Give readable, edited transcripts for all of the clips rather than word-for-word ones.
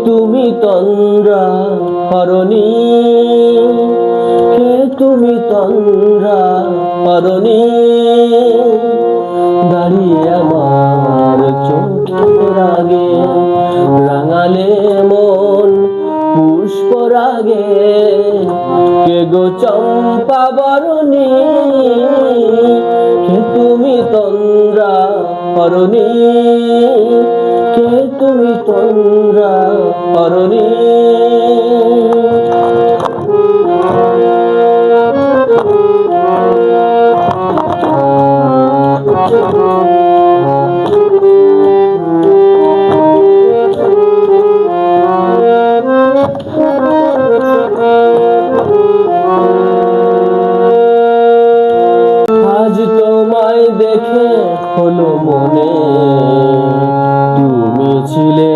তুমি তন্দ্রা হরণী, কে তুমি তন্দ্রা হরণী, দাঁড়িয়ে আমার চোখের আগে রাঙালে মন পুষ্প রাগে। কে গো চম্পা বরণী, কে তুমি তন্দ্রা হরণী, কে তুমি তন্দ্রা হরণী। আজ তোমায় দেখে হলো মনে, তুমি ছিলে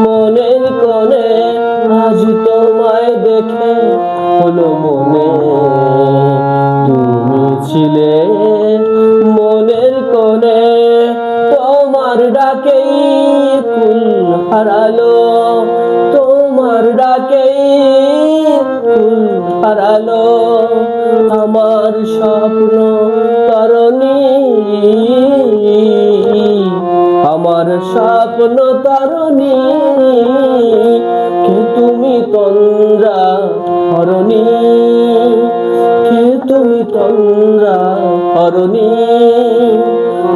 মনের কোণে। আজ তোমায় দেখে হলো মনে, তুমি ছিলে মনের কোণে। তোমার ডাকেই ফুল হারালো, তোমার ডাকেই ফুল হারালো। আমার স্বপ্ন তরণী, আমার স্বপ্ন তরণী, কে তুমি তন্দ্রা হরণী, কে তুমি তন্দ্রা হরণী,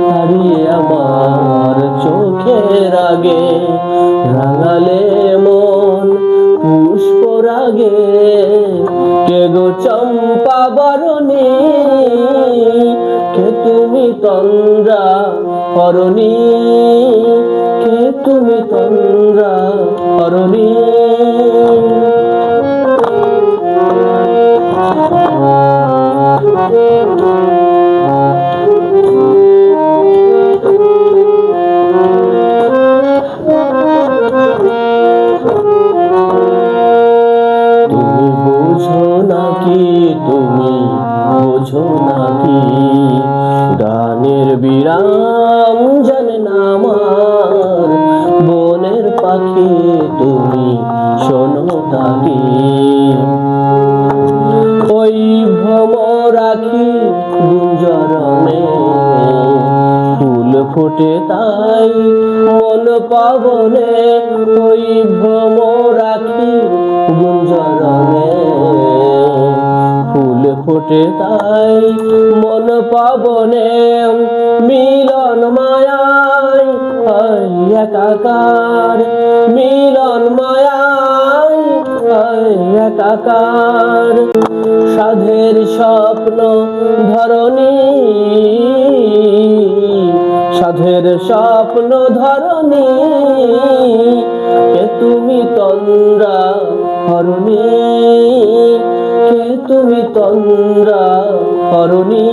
দাঁড়িয়ে আমার চোখের আগে রাঙালে মন পুষ্প রাগে। কে গো চম্পা বরণী, কে তুমি তন্দ্রা হরণী, কে তুমি তন্দ্রা হরণী। তুমি বোঝো নাকি গানের বিরাম জানে না আমার বনের পাখি, তুমি শোনো তাকি। ওই ভ্রমর আখি গুঞ্জরণে ফুল ফোটে তাই মন পাবনে। ওই ভ্রমর আখি গুঞ্জরণে ফুল ফোটে তাই মন পাবনে। মিলন মায়ায় হয় একাকার, মিলন মায়ায় হয় একাকার। সাধের স্বপ্ন ধরণী, সাধের স্বপ্ন ধরণী, কে তুমি তন্দ্রা হরণী, কে তুমি তন্দ্রা হরণী,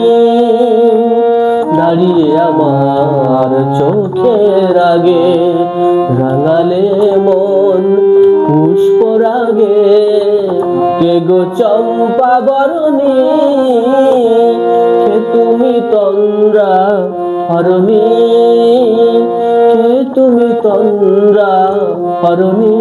দাঁড়িয়ে আমার চোখের আগে রাঙালে মন পুষ্প রাগে। কে গো চম্পা বরণী, কে তুমি তন্দ্রা হরণী, কে তুমি তন্দ্রা হরণী।